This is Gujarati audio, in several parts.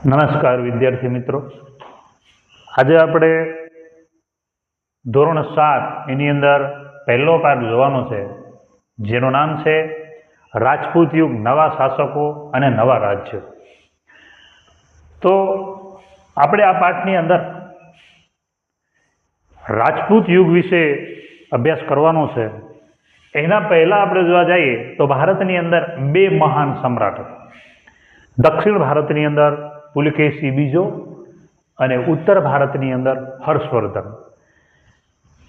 નમસ્કાર વિદ્યાર્થી મિત્રો, આજે આપણે ધોરણ 7 એની અંદર પહેલો પાઠ જોવાનો છે, જેનું નામ છે રાજપૂત યુગ, નવા શાસકો અને નવા રાજ્યો. તો આપણે આ પાઠની અંદર રાજપૂત યુગ વિશે અભ્યાસ કરવાનો છે. એના પહેલા આપણે જોવા જઈએ તો ભારતની અંદર બે મહાન સમ્રાટ હતા. દક્ષિણ ભારતની અંદર પુલકેશી બીજો અને ઉત્તર ભારતની અંદર હર્ષવર્ધન.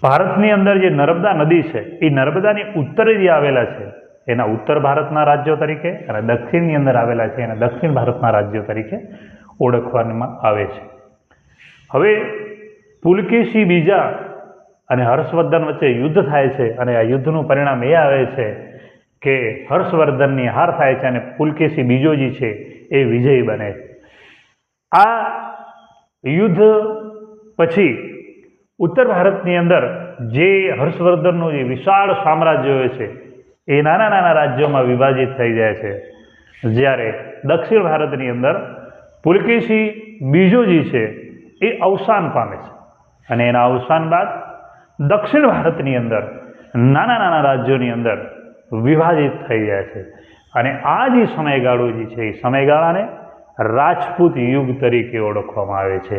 ભારતની અંદર જે નર્મદા નદી છે એ નર્મદાની ઉત્તરે જે આવેલા છે એના ઉત્તર ભારતના રાજ્યો તરીકે અને દક્ષિણની અંદર આવેલા છે એના દક્ષિણ ભારતના રાજ્યો તરીકે ઓળખવામાં આવે છે. હવે પુલકેશી બીજા અને હર્ષવર્ધન વચ્ચે યુદ્ધ થાય છે અને આ યુદ્ધનું પરિણામ એ આવે છે કે હર્ષવર્ધનની હાર થાય છે અને પુલકેશી બીજો જે છે એ વિજયી બને છે. આ યુદ્ધ પછી ઉત્તર ભારતની અંદર જે હર્ષવર્ધનનું જે વિશાળ સામ્રાજ્ય હોય છે એ નાના નાના રાજ્યોમાં વિભાજિત થઈ જાય છે, જ્યારે દક્ષિણ ભારતની અંદર પુલકેશી બીજો જે છે એ અવસાન પામે છે અને એના અવસાન બાદ દક્ષિણ ભારતની અંદર નાના નાના રાજ્યોની અંદર વિભાજિત થઈ જાય છે. અને આ જે સમયગાળો જે છે એ સમયગાળાને રાજપૂત યુગ તરીકે ઓળખવામાં આવે છે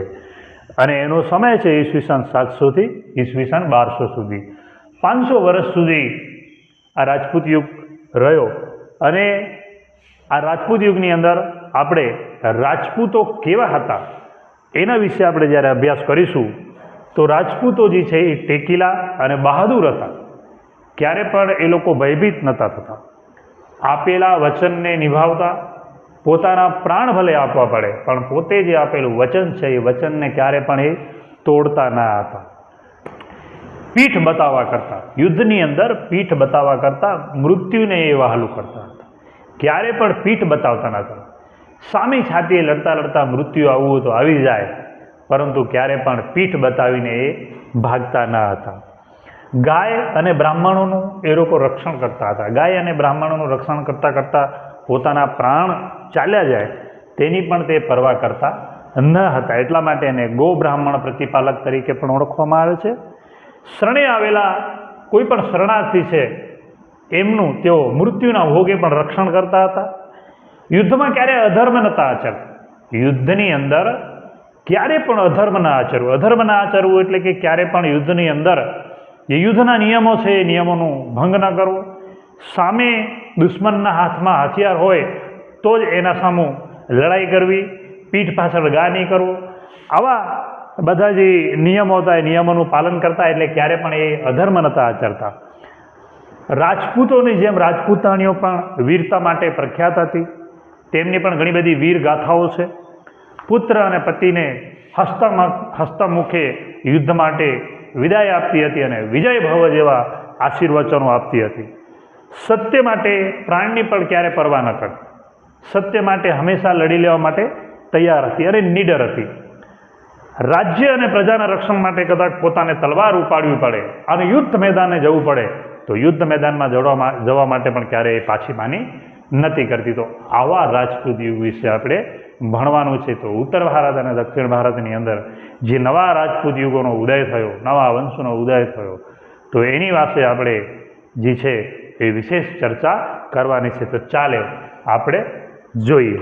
અને એનો સમય છે ઈસવીસન 700 થી ઈસવીસન 1200 સુધી. 500 વર્ષ સુધી આ રાજપૂત યુગ રહ્યો અને આ રાજપૂત યુગની અંદર આપણે રાજપૂતો કેવા હતા એના વિશે આપણે જ્યારે અભ્યાસ કરીશું તો રાજપૂતો જે છે એ ટેકીલા અને બહાદુર હતા. ક્યારે પણ એ લોકો ભયભીત નહોતા થતા. આપેલા વચનને નિભાવતા, પોતાના પ્રાણ ભલે આપવા પડે પણ પોતે જે આપેલું વચન છે એ વચનને ક્યારે પણ એ તોડતા ના હતા. પીઠ બતાવવા કરતા, યુદ્ધની અંદર પીઠ બતાવવા કરતા મૃત્યુને એ વહાલું કરતા હતા. ક્યારે પણ પીઠ બતાવતા નહોતા. સામી છાતીએ લડતા લડતા મૃત્યુ આવવું હોય તો આવી જાય, પરંતુ ક્યારે પણ પીઠ બતાવીને એ ભાગતા ન હતા. ગાય અને બ્રાહ્મણોનું એ લોકો રક્ષણ કરતા હતા. ગાય અને બ્રાહ્મણોનું રક્ષણ કરતાં કરતાં પોતાના પ્રાણ ચાલ્યા જાય તેની પણ તે પરવા કરતા ન હતા. એટલા માટે એને ગો બ્રાહ્મણ પ્રતિપાલક તરીકે પણ ઓળખવામાં આવે છે. શરણે આવેલા કોઈ પણ શરણાર્થી છે એમનું તેઓ મૃત્યુના ભોગે પણ રક્ષણ કરતા હતા. યુદ્ધમાં ક્યારે અધર્મ નહોતા આચરતા. યુદ્ધની અંદર ક્યારે પણ અધર્મ ના આચરવું. અધર્મ ના આચરવું એટલે કે ક્યારે પણ યુદ્ધની અંદર જે યુદ્ધના નિયમો છે એ નિયમોનું ભંગ ન કરવું. સામે દુશ્મનના હાથમાં હથિયાર હોય તો જ એના સામું લડાઈ કરવી. પીઠ પાછળ ગા નહીં કરવું. આવા બધા જે નિયમો હતા એ નિયમોનું પાલન કરતા, એટલે ક્યારે પણ એ અધર્મ નહોતા આચરતા. રાજપૂતોની જેમ રાજપૂતાણીઓ પણ વીરતા માટે પ્રખ્યાત હતી. તેમની પણ ઘણી બધી વીર ગાથાઓ છે. પુત્ર અને પતિને હસ્તમુખે યુદ્ધ માટે વિદાય આપતી હતી અને વિજય ભવ જેવા આશીર્વચનો આપતી હતી. સત્ય માટે પ્રાણની પણ ક્યારે પરવા ન કરતી. સત્ય માટે હંમેશા લડી લેવા માટે તૈયાર હતી અને નીડર હતી. રાજ્ય અને પ્રજાના રક્ષણ માટે કદાચ પોતાને તલવાર ઉપાડવી પડે અને યુદ્ધ મેદાને જવું પડે તો યુદ્ધ મેદાનમાં જવા માટે પણ ક્યારેય પાછી માની નથી કરતી. તો આવા રાજપૂત યુગ વિશે આપણે ભણવાનું છે. તો ઉત્તર ભારત અને દક્ષિણ ભારતની અંદર જે નવા રાજપૂત યુગોનો ઉદય થયો, નવા વંશનો ઉદય થયો, તો એની પાસે આપણે જે છે એ વિશેષ ચર્ચા કરવાની છે. તો ચાલે આપણે જોઈએ.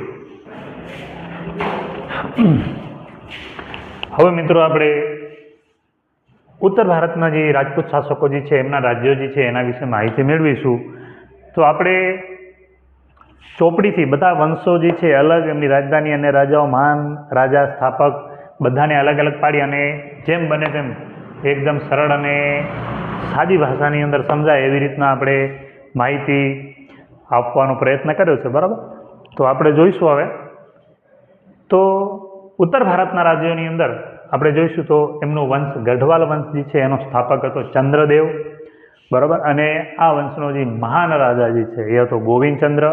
હવે મિત્રો આપણે ઉત્તર ભારતના જે રાજપૂત શાસકો જે છે એમના રાજ્યો જે છે એના વિશે માહિતી મેળવીશું. તો આપણે ચોપડીથી બધા વંશો જે છે અલગ, એમની રાજધાની અને રાજાઓ, મહાન રાજા, સ્થાપક બધાને અલગ અલગ પાડી અને જેમ બને તેમ એકદમ સરળ અને સાદી ભાષાની અંદર સમજાય એવી રીતના આપણે માહિતી આપવાનો પ્રયત્ન કર્યો છે. બરાબર, તો આપણે જોઈશું. હવે તો ઉત્તર ભારતના રાજ્યોની અંદર આપણે જોઈશું તો એમનો વંશ ગઢવાલ વંશ જે છે એનો સ્થાપક હતો ચંદ્રદેવ. બરાબર, અને આ વંશનો જે મહાન રાજા જે છે એ હતો ગોવિંદચંદ્ર.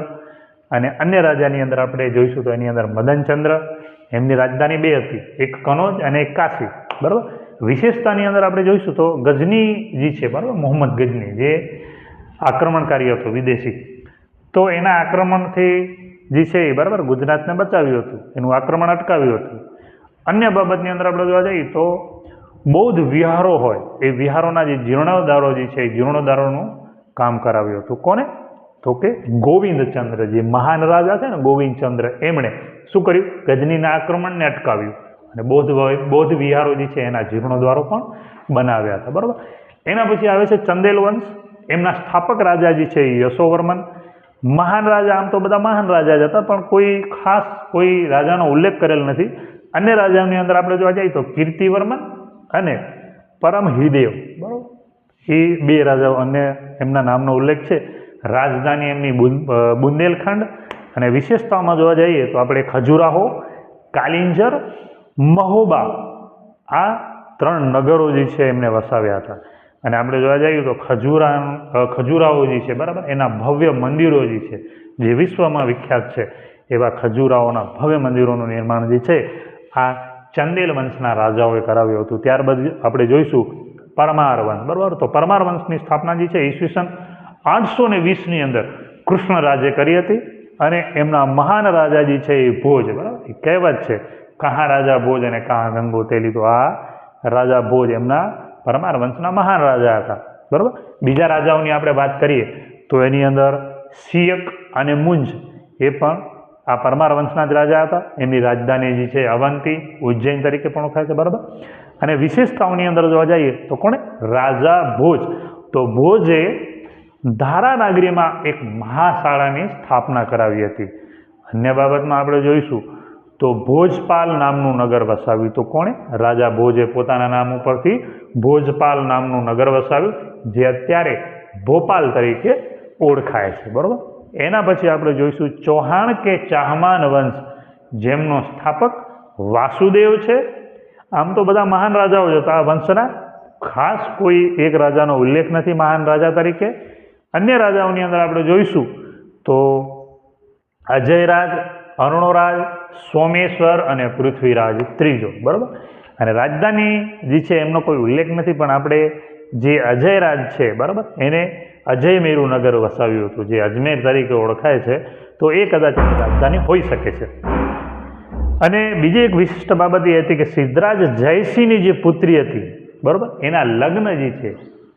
અને અન્ય રાજાની અંદર આપણે જોઈશું તો એની અંદર મદનચંદ્ર. એમની રાજધાની બે હતી, એક કનોજ અને એક કાશી. બરાબર, વિશેષતાની અંદર આપણે જોઈશું તો ગજની જે છે, બરાબર, મોહમ્મદ ગજની જે આક્રમણકારી હતો વિદેશી, તો એના આક્રમણથી જે છે એ બરાબર ગુજરાતને બચાવ્યું હતું, એનું આક્રમણ અટકાવ્યું હતું. અન્ય બાબતની અંદર આપણે જોવા જઈએ તો બૌદ્ધ વિહારો હોય એ વિહારોના જે જીર્ણોદ્ધારો જે છે એ જીર્ણોદ્ધારોનું કામ કરાવ્યું હતું. કોને? તો કે ગોવિંદચંદ્ર, જે મહાન રાજા છે ને ગોવિંદચંદ્ર, એમણે શું કર્યું? ગજનીના આક્રમણને અટકાવ્યું અને બૌદ્ધ વિહારો જે છે એના જીર્ણોદ્વારો પણ બનાવ્યા હતા. બરાબર. એના પછી આવે છે ચંદેલ વંશ. એમના સ્થાપક રાજા જે છે એ યશોવર્મન. મહાન રાજા, આમ તો બધા મહાન રાજા જ હતા, પણ કોઈ રાજાનો ઉલ્લેખ કરેલ નથી. અન્ય રાજાઓની અંદર આપણે જોવા જઈએ તો કીર્તિવર્મન અને પરમહિદેવ. બરાબર. એ બે રાજાઓ અને એમના નામનો ઉલ્લેખ છે. રાજધાની એમની બુંદેલખંડ, અને વિશેષતાઓમાં જોવા જઈએ તો આપણે ખજુરાહો, કાલિંજર, મહોબા, આ 3 નગરો જે છે એમને વસાવ્યા હતા. અને આપણે જોવા જઈએ તો ખજુરાહો જે છે બરાબર, એના ભવ્ય મંદિરો જે છે, જે વિશ્વમાં વિખ્યાત છે, એવા ખજુરાહોના ભવ્ય મંદિરોનું નિર્માણ જે છે આ ચંદેલ વંશના રાજાઓએ કરાવ્યું હતું. ત્યારબાદ આપણે જોઈશું પરમાર વંશ. બરાબર. તો પરમાર વંશની સ્થાપના જે છે ઈસવીસન 820ની અંદર કૃષ્ણરાજે કરી હતી. અને એમના મહાન રાજા જે છે એ ભોજ. બરાબર. એ કહેવત છે, કહા રાજા ભોજ અને કહા ગંગો તેલી. તો આ રાજા ભોજ એમના પરમાર વંશના મહાન રાજા હતા. બરાબર. બીજા રાજાઓની આપણે વાત કરીએ તો એની અંદર સિયક અને મુંજ, એ પણ આ પરમાર વંશના જ રાજા હતા. એમની રાજધાની જે છે અવંતી, ઉજ્જૈન તરીકે પણ ઓળખાય છે. બરાબર. અને વિશેષતાઓની અંદર જોવા જઈએ તો કોણે? રાજા ભોજ. તો ભોજે ધારાનગરીમાં એક મહાશાળાની સ્થાપના કરાવી હતી. અન્ય બાબતમાં આપણે જોઈશું તો ભોજપાલ નામનું નગર વસાવ્યું. તો કોણે? રાજા ભોજે પોતાના નામ ઉપરથી ભોજપાલ નામનું નગર વસાવ્યું, જે અત્યારે ભોપાલ તરીકે ઓળખાય છે. બરાબર. એના પછી આપણે જોઈશું ચૌહાણ કે ચાહમાન વંશ, જેમનો સ્થાપક વાસુદેવ છે. આમ તો બધા મહાન રાજાઓ જ હતા આ વંશના, ખાસ કોઈ એક રાજાનો ઉલ્લેખ નથી મહાન રાજા તરીકે. અન્ય રાજાઓની અંદર આપણે જોઈશું તો અજયરાજ, અરુણોરાજ, સોમેશ્વર અને પૃથ્વીરાજ ત્રીજો. બરાબર. અને રાજધાની જે છે એમનો કોઈ ઉલ્લેખ નથી, પણ આપણે જે અજયરાજ છે બરાબર, એને અજયમેરુ નગર વસાવ્યું હતું, જે અજમેર તરીકે ઓળખાય છે. તો એ કદાચ એની રાજધાની હોઈ શકે છે. અને બીજી એક વિશિષ્ટ બાબત એ હતી કે સિદ્ધરાજ જયસિંહની જે પુત્રી હતી બરાબર, એના લગ્ન જે છે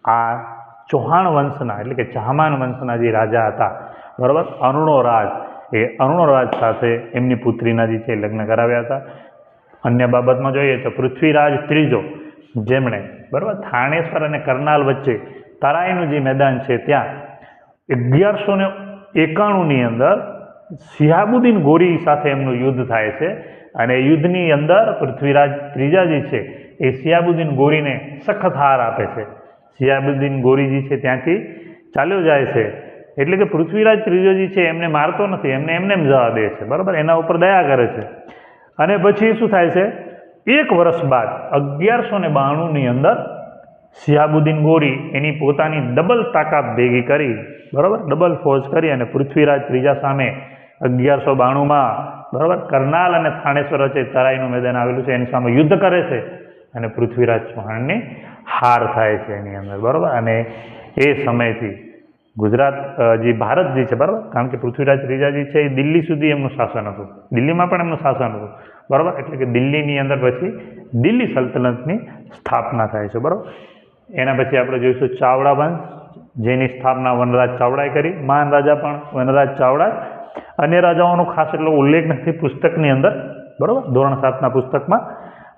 આ ચૌહાણ વંશના એટલે કે ચાહમાન વંશના જે રાજા હતા બરાબર, અરુણોરાજ, એ અરુણોરાજ સાથે એમની પુત્રીના જે છે લગ્ન કરાવ્યા હતા. અન્ય બાબતમાં જોઈએ તો પૃથ્વીરાજ ત્રીજો, જેમણે બરાબર થાણેશ્વર અને કરનાલ વચ્ચે તરાઈનું જે મેદાન છે ત્યાં 1191ની અંદર શિહાબુદ્દીન ગોરી સાથે એમનું યુદ્ધ થાય છે. અને યુદ્ધની અંદર પૃથ્વીરાજ ત્રીજા જે છે એ શિહાબુદ્દીન ગોરીને સખત હાર આપે છે. શિહાબુદ્દીન ગોરી જે છે ત્યાંથી ચાલ્યો જાય છે. એટલે કે પૃથ્વીરાજ ત્રીજો જે છે એમને મારતો નથી, એમને એમને જવા દે છે બરાબર, એના ઉપર દયા કરે છે. અને પછી શું થાય છે, 1 વર્ષ બાદ 1192ની અંદર શિહાબુદ્દીન ગોરી એની પોતાની ડબલ તાકાત ભેગી કરી બરાબર, ડબલ ફોર્સ કરી અને પૃથ્વીરાજ ત્રીજા સામે 1192માં બરાબર કરનાલ અને થાણેશ્વર વચ્ચે તરાઈનું મેદાન આવેલું છે એની સામે યુદ્ધ કરે છે. અને પૃથ્વીરાજ ચૌહાણની હાર થાય છે એની અંદર બરાબર. અને એ સમયથી ગુજરાત જે ભારત જે છે બરાબર, કારણ કે પૃથ્વીરાજ ત્રીજા જે છે એ દિલ્હી સુધી એમનું શાસન હતું, દિલ્હીમાં પણ એમનું શાસન હતું બરાબર. એટલે કે દિલ્હીની અંદર પછી દિલ્હી સલ્તનતની સ્થાપના થાય છે બરાબર. એના પછી આપણે જોઈશું ચાવડા વંશ, જેની સ્થાપના વનરાજ ચાવડાએ કરી, મહાન રાજા પણ વનરાજ ચાવડા. અન્ય રાજાઓનો ખાસ એટલો ઉલ્લેખ નથી પુસ્તકની અંદર બરાબર, ધોરણ 7ના પુસ્તકમાં.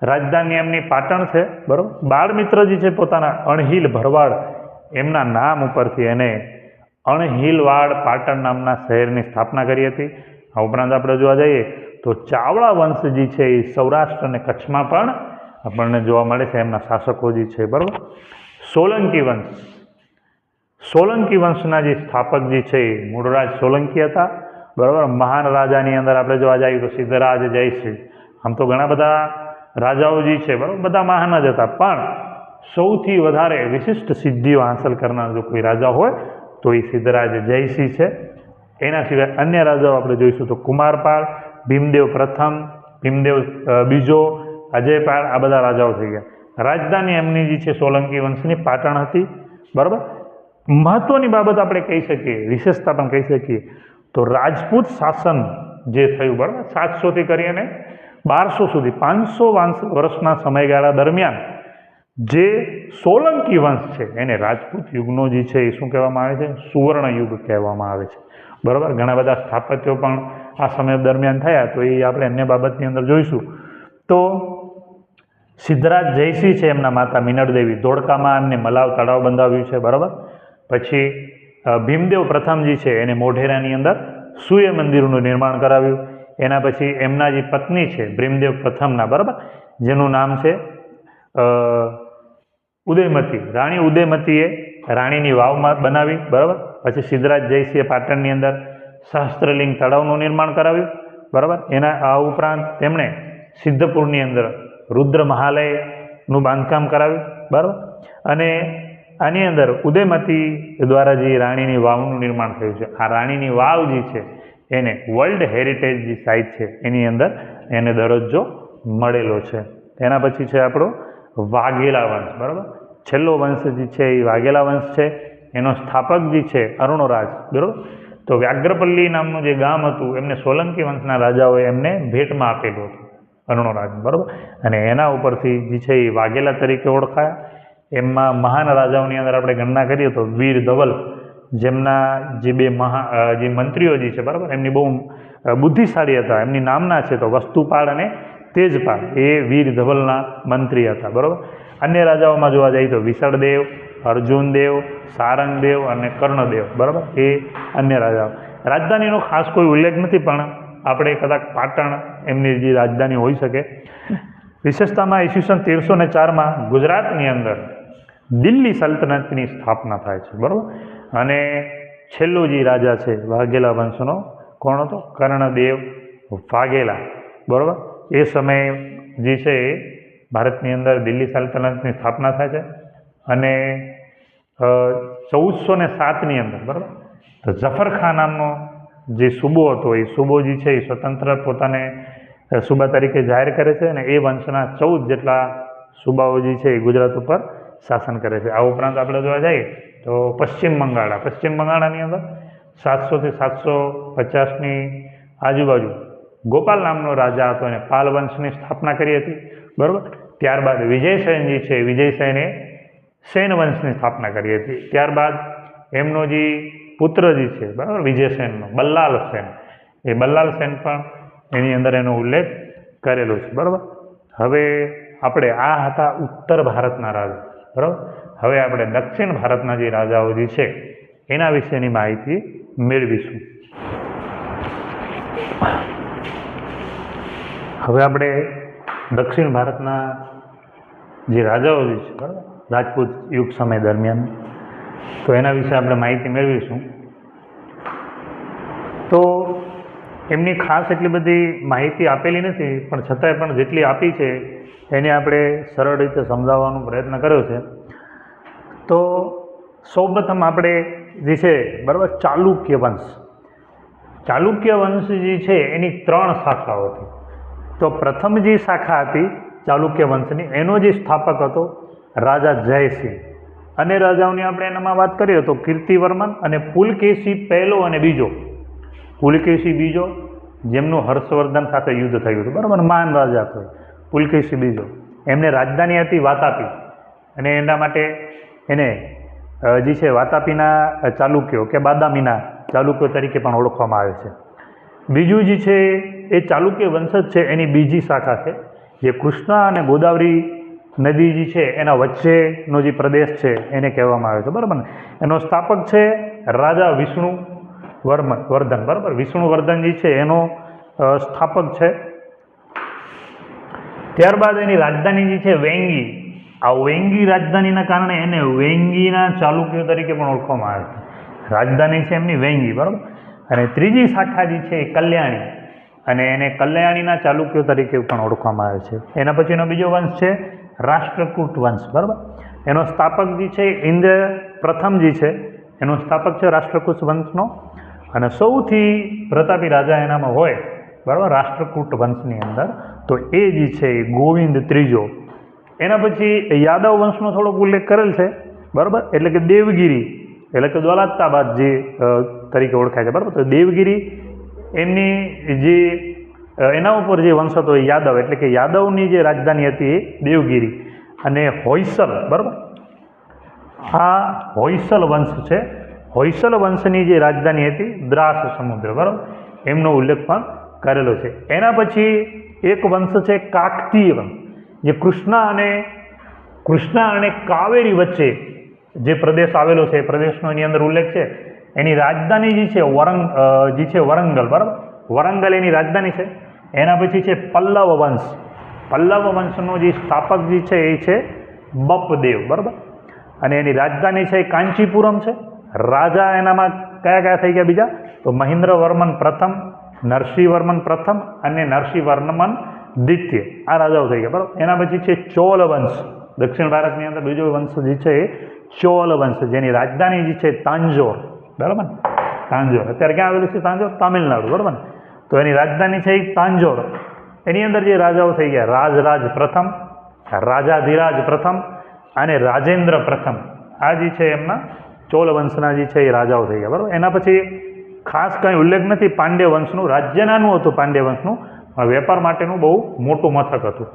રાજધાની એમની પાટણ છે બરાબર. બાળમિત્રજી છે પોતાના અણહિલ ભરવાડ એમના નામ ઉપરથી એને અણહિલવાડ પાટણ નામના શહેરની સ્થાપના કરી હતી. આ ઉપરાંત આપણે જોવા જઈએ તો ચાવડા વંશ જે છે એ સૌરાષ્ટ્ર અને કચ્છમાં પણ આપણને જોવા મળે છે, એમના શાસકો જે છે બરાબર. સોલંકી વંશ, સોલંકી વંશના જે સ્થાપક જે છે એ મૂળરાજ સોલંકી હતા બરાબર. મહાન રાજાની અંદર આપણે જોવા જઈએ તો સિદ્ધરાજ જયસિંહ. આમ તો ઘણા બધા રાજાઓ જે છે બરાબર, બધા મહાન જ હતા, પણ સૌથી વધારે વિશિષ્ટ સિદ્ધિઓ હાંસલ કરનાર જો કોઈ રાજા હોય તો એ સિદ્ધરાજ જયસિંહ છે. એના સિવાય અન્ય રાજાઓ આપણે જોઈશું તો કુમારપાળ, ભીમદેવ પ્રથમ, ભીમદેવ બીજો, અજયપાળ, આ બધા રાજાઓ થઈ ગયા. રાજધાની એમની જે છે સોલંકી વંશની પાટણ હતી બરાબર. મહત્વની બાબત આપણે કહી શકીએ, વિશેષતા પણ કહી શકીએ તો રાજપૂત શાસન જે થયું, બરાબર, 700થી કરી અને 1200 સુધી 500 વર્ષના સમયગાળા દરમિયાન જે સોલંકી વંશ છે એને રાજપૂત યુગનો જે છે એ શું કહેવામાં આવે છે? સુવર્ણ યુગ કહેવામાં આવે છે, બરાબર. ઘણા બધા સ્થાપત્યો પણ આ સમય દરમિયાન થયા, તો એ આપણે અન્ય બાબતની અંદર જોઈશું. તો સિદ્ધરાજ જયસિંહ છે, એમના માતા મિનળદેવી, ધોળકામાં એમને મલાવ તળાવ બંધાવ્યું છે, બરાબર. પછી ભીમદેવ પ્રથમજી છે એને મોઢેરાની અંદર સૂર્ય મંદિરનું નિર્માણ કરાવ્યું. એના પછી એમના જે પત્ની છે ભીમદેવ પ્રથમના, બરાબર, જેનું નામ છે ઉદયમતી, રાણી ઉદયમતીએ રાણીની વાવમાં બનાવી, બરાબર. પછી સિદ્ધરાજ જયસિંહે પાટણની અંદર સહસ્ત્રલિંગ તળાવનું નિર્માણ કરાવ્યું, બરાબર. આ ઉપરાંત તેમણે સિદ્ધપુરની અંદર રુદ્ર મહાલયનું બાંધકામ કરાવ્યું, બરાબર. અને આની અંદર ઉદયમતી દ્વારા જે રાણીની વાવનું નિર્માણ થયું છે, આ રાણીની વાવ જે છે એને વર્લ્ડ હેરિટેજ જે સાઇટ છે એની અંદર એને દરજ્જો મળેલો છે. એના પછી છે આપણો વાઘેલા વંશ, બરાબર. છેલ્લો વંશ જે છે એ વાઘેલા વંશ છે. એનો સ્થાપક જે છે અરુણરાજ, બરાબર. તો વ્યાઘ્રપલ્લી નામનું જે ગામ હતું એમને સોલંકી વંશના રાજાઓએ એમને ભેટમાં આપેલું હતું, અરુણરાજ, બરાબર. અને એના ઉપરથી જે છે એ વાઘેલા તરીકે ઓળખાયા. એમાં મહાન રાજાઓની અંદર આપણે ગણના કરીએ તો વીર ધવલ, જેમના જે બે જે મંત્રીઓ જે છે, બરાબર, એમની બહુ બુદ્ધિશાળી હતા. એમની નામના છે તો વસ્તુપાળ અને તેજપાલ, એ વીર ધવલના મંત્રી હતા, બરાબર. અન્ય રાજાઓમાં જોવા જઈએ તો વિસળદેવ, અર્જુનદેવ, સારંગદેવ અને કર્ણદેવ, બરાબર, એ અન્ય રાજાઓ. રાજધાનીનો ખાસ કોઈ ઉલ્લેખ નથી, પણ આપણે કદાચ પાટણ એમની જે રાજધાની હોઈ શકે. વિશેષતામાં ઈસવીસન 1304માં ગુજરાતની અંદર દિલ્હી સલ્તનતની સ્થાપના થાય છે, બરાબર. અને છેલ્લો જે રાજા છે વાઘેલા વંશનો કોણ હતો? કર્ણદેવ વાઘેલા, બરાબર. એ સમયે જે છે એ ભારતની અંદર દિલ્હી સલ્તનતની સ્થાપના થાય છે. અને 1407ની અંદર, બરાબર, તો ઝફરખાન નામનો જે સૂબો હતો એ સૂબો જે છે એ સ્વતંત્ર પોતાને સૂબા તરીકે જાહેર કરે છે. અને એ વંશના 14 જેટલા સૂબાઓ જે છે એ ગુજરાત ઉપર શાસન કરે છે. આ ઉપરાંત આપણે જોવા જઈએ તો પશ્ચિમ બંગાળાની અંદર 700થી 750ની આજુબાજુ ગોપાલ નામનો રાજા હતો, એને પાલ વંશની સ્થાપના કરી હતી, બરાબર. ત્યારબાદ વિજયસેન જે છે, વિજયસેને સેન વંશની સ્થાપના કરી હતી. ત્યારબાદ એમનો જે પુત્ર જે છે, બરાબર, વિજયસેનનો બલ્લાલ સેન, એ બલ્લાલ સેન પણ એની અંદર એનો ઉલ્લેખ કરેલો છે, બરાબર. હવે આપણે આ હતા ઉત્તર ભારતના રાજા, બરાબર. હવે આપણે દક્ષિણ ભારતના જે રાજાઓ જે છે એના વિશેની માહિતી મેળવીશું. હવે આપણે દક્ષિણ ભારતના જે રાજાઓ જે છે, બરાબર, રાજપૂત યુગ સમય દરમિયાન, તો એના વિશે આપણે માહિતી મેળવીશું. તો એમની ખાસ એટલી બધી માહિતી આપેલી નથી, પણ છતાંય પણ જેટલી આપી છે એને આપણે સરળ રીતે સમજાવવાનો પ્રયત્ન કર્યો છે. તો સૌપ્રથમ આપણે જે છે, બરાબર, ચાલુક્ય વંશ જે છે એની 3 શાખાઓ હતી. તો પ્રથમ જે શાખા હતી ચાલુક્ય વંશની, એનો જે સ્થાપક હતો રાજા જયસિંહ. અને રાજાઓની આપણે એનામાં વાત કરીએ તો કીર્તિવર્મન અને પુલકેશી પહેલો અને બીજો. પુલકેશી બીજો, જેમનું હર્ષવર્ધન સાથે યુદ્ધ થયું હતું, બરાબર, મહાન રાજા હતો પુલકેશી બીજો. એમને રાજધાની હતી વાતાપી, અને એના માટે એને જે છે વાતાપીના ચાલુક્યો કે બાદામીના ચાલુક્યો તરીકે પણ ઓળખવામાં આવે છે. બીજું જે છે એ ચાલુક્ય વંશજ છે, એની બીજી શાખા છે જે કૃષ્ણા અને ગોદાવરી નદી જે છે એના વચ્ચેનો જે પ્રદેશ છે એને કહેવામાં આવે છે, બરાબર ને. એનો સ્થાપક છે રાજા વિષ્ણુવર્ધન, બરાબર. વિષ્ણુવર્ધન જે છે એનો સ્થાપક છે. ત્યારબાદ એની રાજધાની જે છે વેંગી. આ વેંગી રાજધાનીના કારણે એને વેંગીના ચાલુક્યો તરીકે પણ ઓળખવામાં આવે છે. રાજધાની છે એમની વેંગી, બરાબર. અને ત્રીજી શાખા જે છે એ કલ્યાણી, અને એને કલ્યાણીના ચાલુક્યો તરીકે પણ ઓળખવામાં આવે છે. એના પછીનો બીજો વંશ છે રાષ્ટ્રકૂટ વંશ, બરાબર. એનો સ્થાપક જે છે ઇન્દ્ર પ્રથમ જે છે એનો સ્થાપક છે રાષ્ટ્રકૂટ વંશનો. અને સૌથી પ્રતાપી રાજા એનામાં હોય, બરાબર, રાષ્ટ્રકૂટ વંશની અંદર, તો એ જે છે એ ગોવિંદ ત્રીજો. એના પછી યાદવ વંશનો થોડોક ઉલ્લેખ કરેલ છે, બરાબર, એટલે કે દેવગીરી એટલે કે દૌલતાબાદ જે તરીકે ઓળખાય છે, બરાબર. તો દેવગીરી એમની જે એના ઉપર જે વંશ હતો એ યાદવ, એટલે કે યાદવની જે રાજધાની હતી એ દેવગીરી. અને હોયસલ, બરાબર, આ હોયસલ વંશ છે. હોયસલ વંશની જે રાજધાની હતી દ્રાસ સમુદ્ર, બરાબર, એમનો ઉલ્લેખ પણ કરેલો છે. એના પછી એક વંશ છે કાકતીય વંશ, જે કૃષ્ણા અને કાવેરી વચ્ચે જે પ્રદેશ આવેલો છે એ પ્રદેશનો એની અંદર ઉલ્લેખ છે. એની રાજધાની જે છે વરંગલ, બરાબર, વરંગલ એની રાજધાની છે. એના પછી છે પલ્લવ વંશ. પલ્લવ વંશનો જે સ્થાપક જે છે એ છે બપદેવ, બરાબર, અને એની રાજધાની છે કાંચીપુરમ છે. રાજા એનામાં કયા કયા થઈ ગયા બીજા? તો મહેન્દ્રવર્મન પ્રથમ, નરસિંહવર્મન પ્રથમ અને નરસિંહવર્મન દ્વિતીય, આ રાજાઓ થઈ ગયા, બરાબર. એના પછી છે ચોલ વંશ. દક્ષિણ ભારતની અંદર બીજો વંશ જે છે એ ચોલ વંશ, જેની રાજધાની જે છે તાંજોર, બરાબર. તાંજોર અત્યારે ક્યાં આવેલું છે? તાંજોર, તામિલનાડુ, બરાબર. તો એની રાજધાની છે એ તાંજોર. એની અંદર જે રાજાઓ થઈ ગયા રાજરાજ પ્રથમ, રાજાધિરાજ પ્રથમ અને રાજેન્દ્ર પ્રથમ, આ જે છે એમના ચોલ વંશના જે છે એ રાજાઓ થઈ ગયા, બરાબર. એના પછી ખાસ કંઈ ઉલ્લેખ નથી પાંડ્ય વંશનું. રાજ્ય નાનું હતું પાંડ્ય વંશનું, પણ વેપાર માટેનું બહુ મોટું મથક હતું.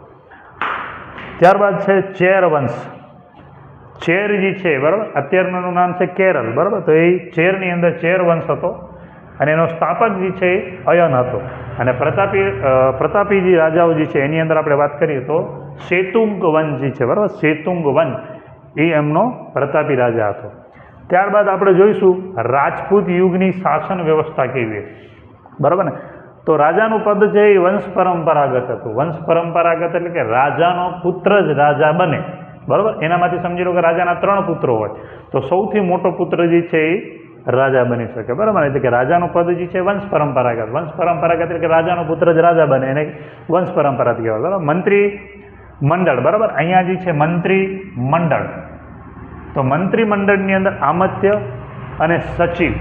ત્યારબાદ છે ચેર વંશ. ચેર જે છે, બરાબર, અત્યારનું નામ છે કેરળ, બરાબર. તો એ ચેરની અંદર ચેર વંશ હતો અને એનો સ્થાપક જે છે એ અયન હતો. અને પ્રતાપી જે રાજાઓ જે છે એની અંદર આપણે વાત કરીએ તો શેતુંગ વંશ જે છે, બરાબર, શેતુંગ વંશ એ એમનો પ્રતાપી રાજા હતો. ત્યારબાદ આપણે જોઈશું રાજપૂત યુગની શાસન વ્યવસ્થા કેવી હતી, બરાબર ને. તો રાજાનું પદ છે એ વંશ પરંપરાગત હતું. વંશ પરંપરાગત એટલે કે રાજાનો પુત્ર જ રાજા બને, બરાબર. એનામાંથી સમજી લો કે રાજાના 3 પુત્રો હોય તો સૌથી મોટો પુત્ર જે છે એ રાજા બની શકે, બરાબર. એટલે કે રાજાનું પદ જે છે વંશ પરંપરાગત. વંશ પરંપરાગત એટલે કે રાજાનો પુત્ર જ રાજા બને, એને વંશ પરંપરા કહેવાય, બરાબર. મંત્રી મંડળ, બરાબર. અહીંયા જે છે મંત્રી મંડળ, તો મંત્રી મંડળની અંદર આમત્ય અને સચિવ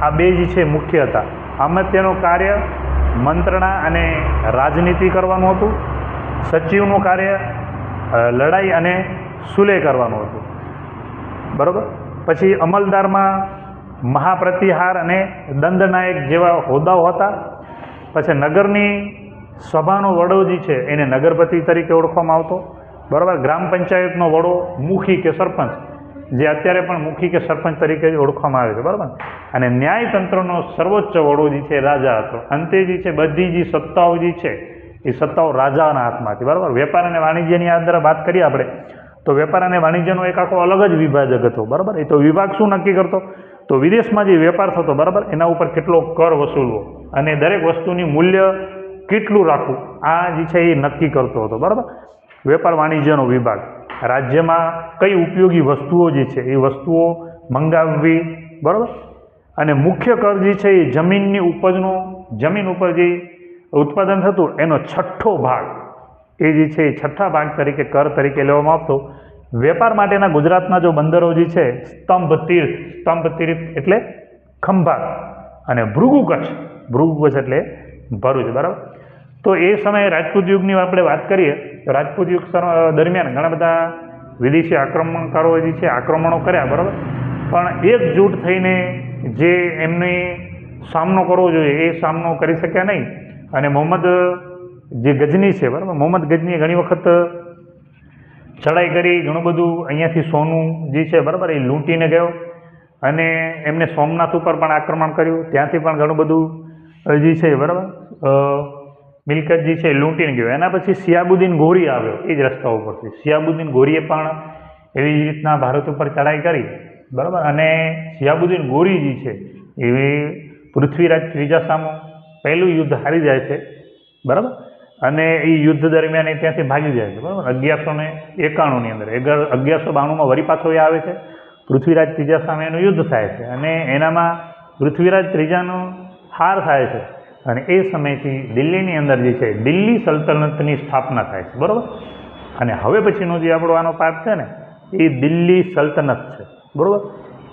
આ બે જે છે મુખ્ય હતા. આમત્યનું કાર્ય મંત્રણા અને રાજનીતિ કરવાનું હતું. સચિવનું કાર્ય લડાઈ અને સુલેહ કરવાનું હતું, બરાબર. પછી અમલદારમાં મહાપ્રતિહાર અને દંડનાયક જેવા હોદ્દાઓ હતા. પછી નગરની સભાનો વડો જે છે એને નગરપતિ તરીકે ઓળખવામાં આવતો, બરાબર. ગ્રામ પંચાયતનો વડો મુખી કે સરપંચ, જે અત્યારે પણ મુખી કે સરપંચ તરીકે ઓળખવામાં આવે છે, બરાબર. અને ન્યાયતંત્રનો સર્વોચ્ચ વડો જે છે રાજા હતો. અંતે જે છે બધી જે સત્તાઓ જે છે એ સત્તાઓ રાજાના હાથમાં હતી, બરાબર. વેપાર અને વાણિજ્યની અંદર વાત કરીએ આપણે તો વેપાર અને વાણિજ્યનો એક આખો અલગ જ વિભાજક હતો, બરાબર. એ તો વિભાગ શું નક્કી કરતો? તો વિદેશમાં જે વેપાર થતો, બરાબર, એના ઉપર કેટલો કર વસૂલવો અને દરેક વસ્તુની મૂલ્ય કેટલું રાખવું, આ જે છે એ નક્કી કરતો હતો, બરાબર. વેપાર વાણિજ્યનો વિભાગ. રાજ્યમાં કઈ ઉપયોગી વસ્તુઓ જે છે એ વસ્તુઓ મંગાવવી, બરાબર. અને મુખ્ય કર જે છે એ જમીનની ઉપજનો, જમીન ઉપર જે ઉત્પાદન થતું એનો 6ઠ્ઠો ભાગ, એ જે છે એ 6ઠ્ઠા ભાગ તરીકે કર તરીકે લેવામાં આવતો. વેપાર માટેના ગુજરાતના જો બંદરો જે છે સ્તંભ તીર્થ એટલે ખંભાત અને ભૃગુ કચ્છ એટલે ભરૂચ, બરાબર. તો એ સમયે રાજપૂત યુગની આપણે વાત કરીએ તો રાજપૂત યુગ દરમિયાન ઘણા બધા વિદેશી આક્રમણકારો જે છે આક્રમણો કર્યા, બરાબર. પણ એકજૂટ થઈને જે એમને સામનો કરવો જોઈએ એ સામનો કરી શક્યા નહીં. અને મોહમ્મદ જે ગજની છે, બરાબર, મોહમ્મદ ગજનીએ ઘણી વખત ચડાઈ કરી, ઘણું બધું અહીંયાથી સોનું જે છે, બરાબર, એ લૂંટીને ગયો અને એમને સોમનાથ ઉપર પણ આક્રમણ કર્યું, ત્યાંથી પણ ઘણું બધું જે છે, બરાબર, મિલકત જે છે લૂંટીને ગયો. એના પછી શિયાબુદ્દીન ગોરી આવ્યો એ જ રસ્તા ઉપરથી. શિયાબુદ્દીન ગોરીએ પણ એવી રીતના ભારત ઉપર ચડાઈ કરી, બરાબર. અને શિયાબુદ્દીન ગોરી જે છે એ પૃથ્વીરાજ ત્રીજા સામે પહેલું યુદ્ધ હારી જાય છે, બરાબર. અને એ યુદ્ધ દરમિયાન એ ત્યાંથી ભાગી જાય છે, બરાબર. 1191ની અંદર 1192માં વળી પાછો એ આવે છે. પૃથ્વીરાજ ત્રીજા સામે એનું યુદ્ધ થાય છે અને એનામાં પૃથ્વીરાજ ત્રીજાનો હાર થાય છે. અને એ સમયથી દિલ્હીની અંદર જે છે દિલ્હી સલ્તનતની સ્થાપના થાય છે, બરાબર. અને હવે પછીનો જે આપણો આનો પાઠ છે ને એ દિલ્હી સલ્તનત છે, બરાબર.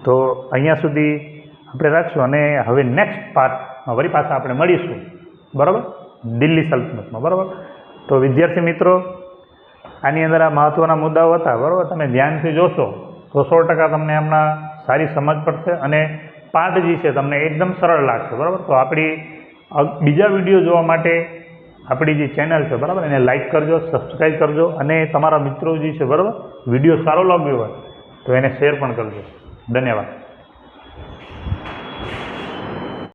તો અહીંયા સુધી આપણે રાખશું અને હવે નેક્સ્ટ પાર્ટમાં વળી પાછા આપણે મળીશું, બરાબર, દિલ્હી સલ્તનતમાં, બરાબર. તો વિદ્યાર્થી મિત્રો, આની અંદર આ મહત્ત્વના મુદ્દાઓ હતા, બરાબર. તમે ધ્યાનથી જોશો તો 100% તમને એમના સારી સમજ પડશે અને પાઠ જે છે તમને એકદમ સરળ લાગશે, બરાબર. તો આપણી બીજા વિડીયો જોવા માટે આપણી જે ચેનલ છે, બરાબર, એને લાઇક કરજો, સબસ્ક્રાઈબ કરજો અને તમારા મિત્રો જે છે, બરાબર, વિડીયો સારો લાગ્યો હોય તો એને શેર પણ કરજો. ધન્યવાદ.